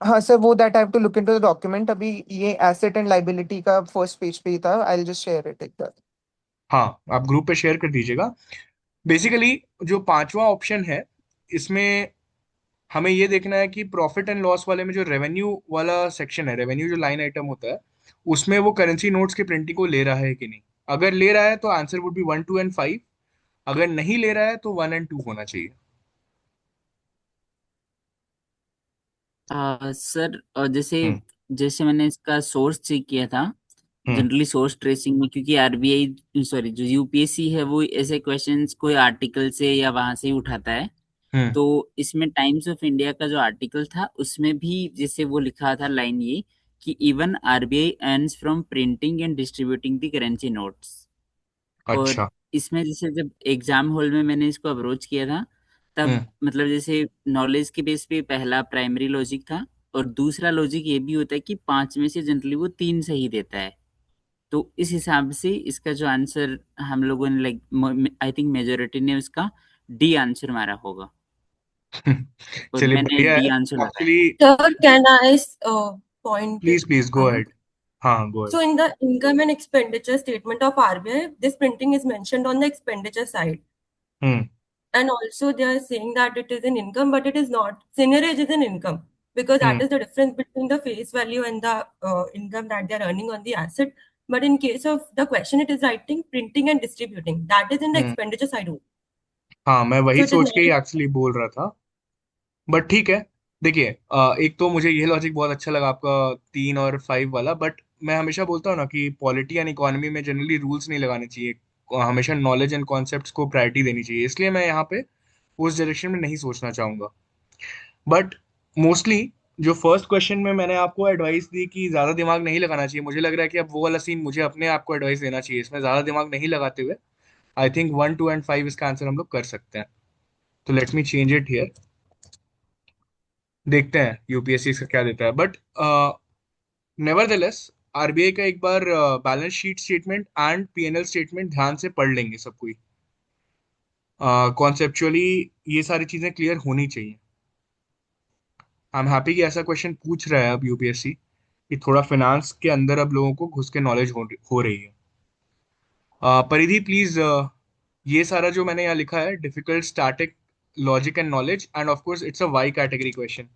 हाँ सर, वो that I have to look into the document. अभी ये एसेट एंड लाइबिलिटी का फर्स्ट पेज पे ही था, I will just share it एक बार। हाँ, आप ग्रुप पे शेयर कर दीजिएगा। बेसिकली जो पांचवा ऑप्शन है, इसमें हमें ये देखना है कि प्रॉफिट एंड लॉस वाले में जो रेवेन्यू वाला सेक्शन है, रेवेन्यू जो लाइन आइटम होता है, उसमें वो करेंसी नोट्स की प्रिंटिंग को ले रहा है कि नहीं। अगर ले रहा है तो आंसर वुड बी 1, 2 एंड 5। अगर नहीं ले रहा है तो 1 एंड 2 होना चाहिए। सर जैसे हम्म। जैसे मैंने इसका सोर्स चेक किया था, हम्म। जनरली सोर्स ट्रेसिंग में, क्योंकि आरबीआई सॉरी जो यूपीएससी है वो ऐसे क्वेश्चंस कोई आर्टिकल से या वहां से ही उठाता है। हम्म। तो इसमें टाइम्स ऑफ इंडिया का जो आर्टिकल था उसमें भी जैसे वो लिखा था लाइन ये कि even RBI earns from printing and distributing the currency notes. और अच्छा। इसमें जैसे जब एग्जाम हॉल में मैंने इसको अप्रोच किया था, तब हम्म। मतलब जैसे नॉलेज के बेस पे पहला प्राइमरी लॉजिक था, और दूसरा लॉजिक ये भी होता है कि 5 में से जनरली वो 3 सही देता है। तो इस हिसाब से इसका जो आंसर हम लोगों ने लाइक आई थिंक मेजोरिटी ने उसका डी आंसर मारा होगा, और चलिए मैंने बढ़िया डी है। आंसर लगाया। Actually Sir, can I point please go out? Ahead. हाँ, go ahead. So, in the income and expenditure statement of RBI, this printing is mentioned on the expenditure side. Hmm. And also, they are saying that it is an income, but it is not. Seniorage is an income because that hmm. is the difference between the face value and the income that they are earning on the asset. but in case of the question, it is writing printing and distributing. That is in the hmm expenditure side only. हाँ, मैं So वही it is सोच के ही not. Actually बोल रहा था, but ठीक है। देखिए, एक तो मुझे ये लॉजिक बहुत अच्छा लगा आपका 3 और 5 वाला, बट मैं हमेशा बोलता हूँ ना कि पॉलिटी एंड इकोनॉमी में जनरली रूल्स नहीं लगाने चाहिए, हमेशा नॉलेज एंड कॉन्सेप्ट्स को प्रायोरिटी देनी चाहिए, इसलिए मैं यहाँ पे उस डायरेक्शन में नहीं सोचना चाहूंगा। बट मोस्टली जो फर्स्ट क्वेश्चन में मैंने आपको एडवाइस दी कि ज्यादा दिमाग नहीं लगाना चाहिए, मुझे लग रहा है कि अब वो वाला सीन मुझे अपने आप को एडवाइस देना चाहिए, इसमें ज्यादा दिमाग नहीं लगाते हुए आई थिंक 1, 2 एंड 5 इसका आंसर हम लोग कर सकते हैं। तो let's me change it here, देखते हैं यूपीएससी इसका क्या देता है। बट नेवरदलेस आरबीआई का एक बार balance sheet statement and PNL statement ध्यान से पढ़ लेंगे सब कोई। कॉन्सेप्चुअली ये सारी चीजें क्लियर होनी चाहिए। आई एम हैप्पी कि ऐसा क्वेश्चन पूछ रहा है अब यूपीएससी, कि थोड़ा फाइनेंस के अंदर अब लोगों को घुस के नॉलेज हो रही है। परिधि प्लीज, ये सारा जो मैंने यहाँ लिखा है, difficult static logic and knowledge, and of course it's a Y category question,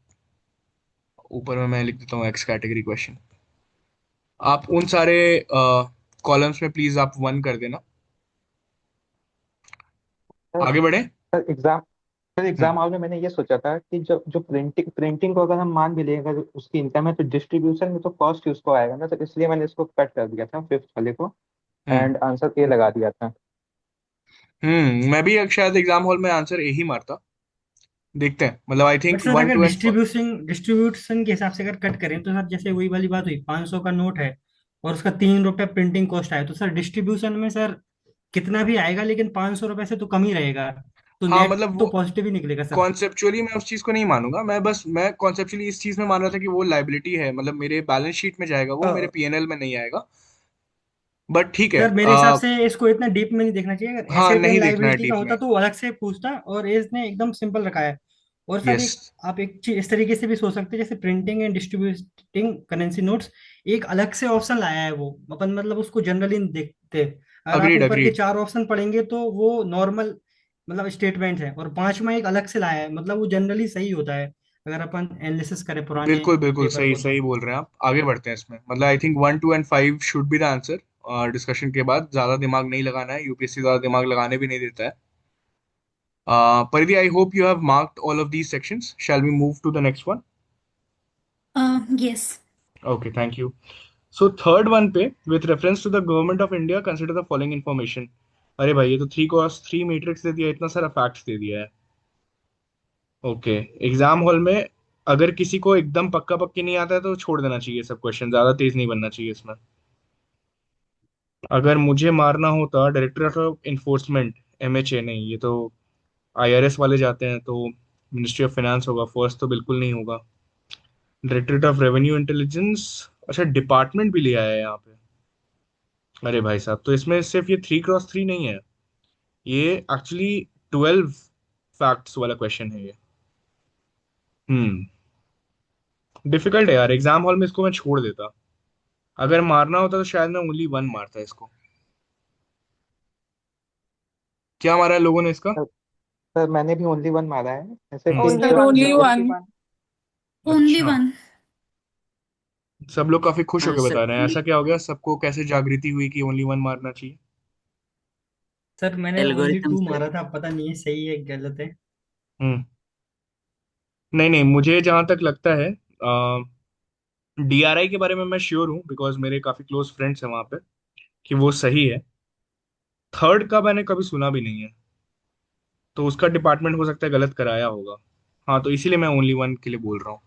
ऊपर में मैं लिख देता हूँ एक्स कैटेगरी क्वेश्चन। आप उन सारे कॉलम्स में प्लीज आप 1 कर देना। आगे बढ़े। सर एग्जाम सर हम्म एग्जाम हॉल में मैंने ये सोचा था कि जो जो प्रिंटिंग को अगर हम मान भी लें, अगर उसकी इनकम है, तो डिस्ट्रीब्यूशन में तो कॉस्ट ही उसको आएगा ना, तो इसलिए मैंने इसको कट कर दिया था फिफ्थ वाले को, हम्म एंड आंसर ए लगा दिया था। मैं भी शायद एग्जाम हॉल में आंसर यही मारता। देखते हैं, मतलब आई बट थिंक सर वन अगर टू एंड डिस्ट्रीब्यूशन के हिसाब से अगर कट करें तो सर जैसे वही वाली बात हुई, 500 का नोट है और उसका 3 रुपए प्रिंटिंग कॉस्ट आया, तो सर डिस्ट्रीब्यूशन में सर कितना भी आएगा लेकिन 500 रुपए से तो कम ही रहेगा, तो हाँ, नेट मतलब तो वो पॉजिटिव ही निकलेगा सर। कॉन्सेप्चुअली मैं उस चीज को नहीं मानूंगा, मैं कॉन्सेप्चुअली इस चीज में मान रहा था कि वो लाइबिलिटी है, मतलब मेरे बैलेंस शीट में जाएगा, वो मेरे पीएनएल में नहीं आएगा। बट ठीक है। सर मेरे हिसाब से इसको इतना डीप में नहीं देखना चाहिए, अगर हाँ, एसेट एंड नहीं देखना है लाइबिलिटी का डीप होता में। तो वो अलग से पूछता, और इसने एकदम सिंपल रखा है। और सर यस, एक आप एक चीज इस तरीके से भी सोच सकते हैं, जैसे printing and distributing currency notes, एक अलग से ऑप्शन लाया है वो, अपन मतलब उसको जनरली नहीं देखते। अगर आप अग्रीड ऊपर के अग्रीड। 4 ऑप्शन पढ़ेंगे तो वो नॉर्मल मतलब स्टेटमेंट है, और पांचवा एक अलग से लाया है, मतलब वो जनरली सही होता है अगर अपन एनालिसिस करें पुराने बिल्कुल बिल्कुल, पेपर सही को तो। सही बोल रहे हैं आप। आगे बढ़ते हैं इसमें, मतलब I think 1, 2 and 5 should be the answer. Discussion के बाद ज्यादा दिमाग नहीं लगाना है, यूपीएससी ज्यादा दिमाग लगाने भी नहीं देता है। Paridhi, I hope you have marked all of these sections, shall we move to the next one? Yes. Okay, thank you. So third one पे, with reference to the government of India consider the following information. अरे भाई, ये तो 3 cross 3 matrix दे दिया, इतना सारा facts दे दिया है। ओके, एग्जाम हॉल में अगर किसी को एकदम पक्का पक्की नहीं आता है तो छोड़ देना चाहिए सब क्वेश्चन, ज्यादा तेज नहीं बनना चाहिए इसमें। अगर मुझे मारना होता डायरेक्टरेट ऑफ इन्फोर्समेंट, एमएचए नहीं, ये तो आईआरएस वाले जाते हैं, तो मिनिस्ट्री ऑफ फाइनेंस होगा फर्स्ट, तो बिल्कुल नहीं होगा। डायरेक्टरेट ऑफ रेवेन्यू इंटेलिजेंस, अच्छा डिपार्टमेंट भी लिया है यहाँ पे। अरे भाई साहब, तो इसमें सिर्फ ये 3 क्रॉस 3 नहीं है, ये एक्चुअली 12 फैक्ट्स वाला क्वेश्चन है ये। हम्म डिफिकल्ट है यार, एग्जाम हॉल में इसको मैं छोड़ देता। अगर मारना होता तो शायद मैं ओनली 1 मारता इसको। क्या मारा है लोगों ने इसका? सर मैंने भी ओनली वन मारा है, ऐसे हम्म Only Only teacher one, one, sir. sir. UPSC Only अच्छा, one. सब लोग काफी खुश होकर सर बता रहे हैं, ऐसा क्या हो गया, सबको कैसे जागृति हुई कि ओनली 1 मारना चाहिए? सर मैंने ओनली एल्गोरिथम 2 से। मारा था, पता नहीं है सही है गलत है। हम्म नहीं नहीं, मुझे जहां तक लगता है, डीआरआई के बारे में मैं श्योर हूँ, बिकॉज मेरे काफी क्लोज फ्रेंड्स हैं वहां पे, कि वो सही है। थर्ड का मैंने कभी सुना भी नहीं है, तो उसका डिपार्टमेंट हो सकता है गलत कराया होगा। हाँ, तो इसीलिए मैं ओनली 1 के लिए बोल रहा हूँ।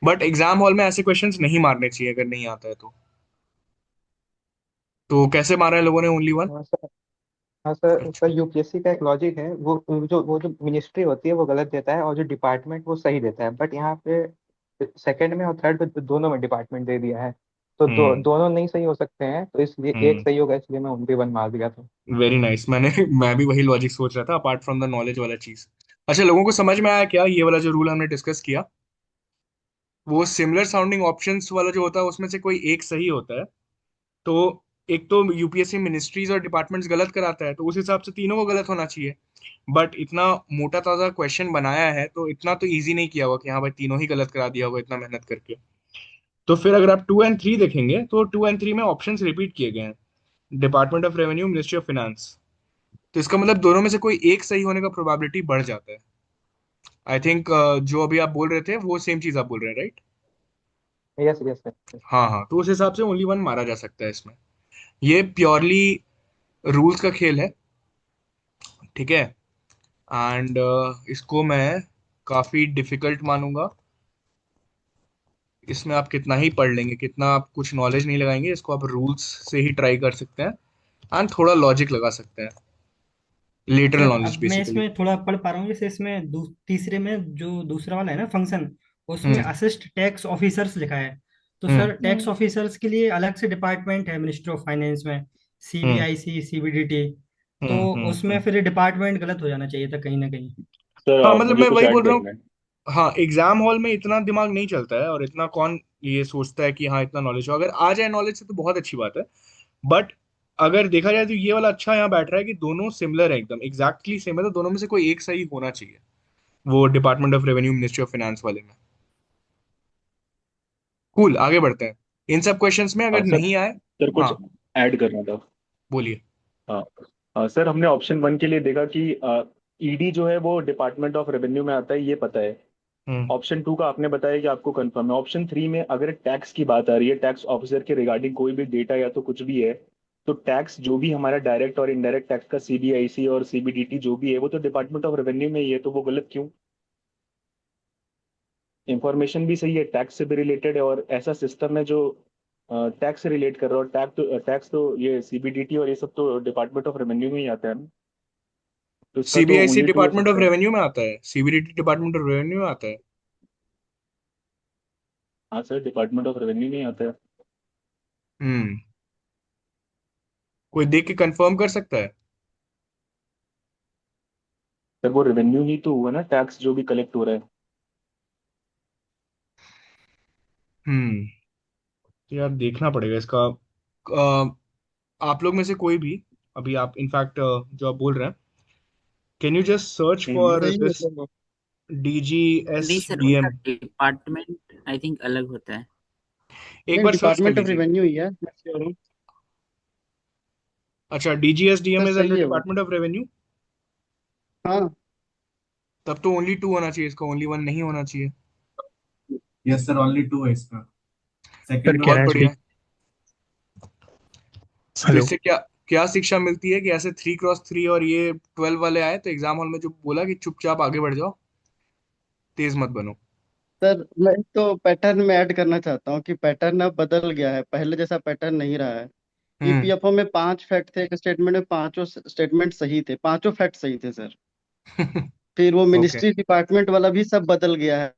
बट एग्जाम हॉल में ऐसे क्वेश्चंस नहीं मारने चाहिए अगर नहीं आता है तो कैसे मारा है लोगों ने ओनली 1? हाँ सर। हाँ सर, अच्छा, सर यूपीएससी का एक लॉजिक है, वो जो मिनिस्ट्री होती है वो गलत देता है, और जो डिपार्टमेंट वो सही देता है, बट यहाँ पे सेकंड में और थर्ड पे दोनों में डिपार्टमेंट दे दिया है, तो हम्म दोनों नहीं सही हो सकते हैं, तो इसलिए एक हम्म सही होगा, इसलिए मैं ओनली वन मार दिया था। Very nice. मैं भी वही लॉजिक सोच रहा था, अपार्ट फ्रॉम द नॉलेज वाला चीज। अच्छा, लोगों को समझ में आया क्या ये वाला जो रूल हमने डिस्कस किया? वो सिमिलर साउंडिंग ऑप्शंस वाला जो होता है उसमें से कोई एक सही होता है, तो एक तो यूपीएससी मिनिस्ट्रीज और डिपार्टमेंट्स गलत कराता है, तो उस हिसाब से तीनों को गलत होना चाहिए। बट इतना मोटा ताजा क्वेश्चन बनाया है, तो इतना तो इजी नहीं किया होगा कि हाँ भाई तीनों ही गलत करा दिया होगा इतना मेहनत करके। तो फिर अगर आप 2 और 3 देखेंगे तो 2 और 3 में ऑप्शंस रिपीट किए गए हैं, department of revenue, ministry of finance. तो इसका मतलब दोनों में से कोई एक सही होने का प्रोबेबिलिटी बढ़ जाता है। आई थिंक जो अभी आप बोल रहे थे वो सेम चीज आप बोल रहे हैं, राइट? Yes yes sir. हाँ हाँ, तो उस हिसाब से ओनली वन मारा जा सकता है इसमें। ये प्योरली रूल्स का खेल है, ठीक है। एंड इसको मैं काफी डिफिकल्ट मानूंगा। इसमें आप कितना ही पढ़ लेंगे, कितना आप कुछ नॉलेज नहीं लगाएंगे, इसको आप रूल्स से ही ट्राई कर सकते हैं एंड थोड़ा लॉजिक लगा सकते हैं, लिटरल सर नॉलेज अब मैं बेसिकली। इसमें थोड़ा पढ़ पा रहा हूँ, जैसे इसमें तीसरे में जो दूसरा वाला है ना फंक्शन, उसमें हम्म असिस्ट टैक्स ऑफिसर्स लिखा है। तो हम्म सर टैक्स ऑफिसर्स के लिए अलग से डिपार्टमेंट है मिनिस्ट्री ऑफ फाइनेंस में, हम्म सीबीआईसी सीबीडीटी। तो उसमें हम्म। फिर डिपार्टमेंट गलत हो जाना चाहिए था कहीं ना कहीं। सर हाँ मतलब मुझे मैं कुछ वही ऐड बोल रहा हूँ। करना है। हाँ, एग्जाम हॉल में इतना दिमाग नहीं चलता है, और इतना कौन ये सोचता है कि हाँ इतना नॉलेज हो। अगर आ जाए नॉलेज से तो बहुत अच्छी बात है, बट अगर देखा जाए तो ये वाला अच्छा यहाँ बैठ रहा है कि दोनों सिमिलर है, एकदम एग्जैक्टली सेम है, तो दोनों में से कोई एक सही होना चाहिए, वो department of revenue, ministry of finance वाले में। कूल, आगे बढ़ते हैं। इन सब क्वेश्चंस में अगर हाँ सर, नहीं आए। सर कुछ हाँ ऐड करना था। बोलिए। हाँ सर, हमने ऑप्शन वन के लिए देखा कि ईडी जो है वो डिपार्टमेंट ऑफ रेवेन्यू में आता है, ये पता है। हम्म ऑप्शन टू का आपने बताया कि आपको कंफर्म है। ऑप्शन थ्री में अगर टैक्स की बात आ रही है, टैक्स ऑफिसर के रिगार्डिंग कोई भी डेटा या तो कुछ भी है, तो टैक्स जो भी हमारा डायरेक्ट और इनडायरेक्ट टैक्स का सीबीआईसी और सीबीडीटी जो भी है वो तो डिपार्टमेंट ऑफ रेवेन्यू में ही है, तो वो गलत क्यों? इंफॉर्मेशन भी सही है, टैक्स से भी रिलेटेड है, और ऐसा सिस्टम है जो टैक्स से रिलेट कर रहा है। और टैक्स तो ये सीबीडीटी और ये सब तो डिपार्टमेंट ऑफ रेवेन्यू में ही आता है ना, तो इसका तो सीबीआईसी ओनली टू हो डिपार्टमेंट ऑफ सकता है। रेवेन्यू में आता है, सीबीडीटी डिपार्टमेंट ऑफ रेवेन्यू में आता है। हाँ सर, डिपार्टमेंट ऑफ रेवेन्यू में ही आता है। हम्म। कोई देख के कंफर्म कर सकता है? सर वो रेवेन्यू ही तो हुआ ना, टैक्स जो भी कलेक्ट हो रहा है। हम्म। तो यार देखना पड़ेगा इसका। आप लोग में से कोई भी, अभी आप इनफैक्ट जो आप बोल रहे हैं, can you just search for सही है this sir. D G S नहीं सर, डी उनका एम? डिपार्टमेंट आई थिंक अलग होता है। एक नहीं, बार सर्च कर डिपार्टमेंट ऑफ लीजिए। रेवेन्यू ही है, मैं श्योर हूँ। अच्छा, D G S D sir M is सही अंडर है वो। Department of revenue. हाँ। तब तो ओनली टू होना चाहिए, इसका ओनली वन नहीं होना चाहिए। यस सर, ओनली 2 है इसका। सर सेकंड क्या बहुत वन। है बढ़िया। तो हेलो। इससे क्या क्या शिक्षा मिलती है कि ऐसे 3x3 और ये 12 वाले आए तो एग्जाम हॉल में जो बोला कि चुपचाप आगे बढ़ जाओ, तेज मत बनो। सर मैं तो पैटर्न में ऐड करना चाहता हूँ कि पैटर्न अब बदल गया है, पहले जैसा पैटर्न नहीं रहा है। हम्म। ईपीएफओ में 5 फैक्ट थे, एक स्टेटमेंट में पांचों स्टेटमेंट सही थे, पांचों फैक्ट सही थे सर। फिर वो ओके। मिनिस्ट्री डिपार्टमेंट वाला भी सब बदल गया है।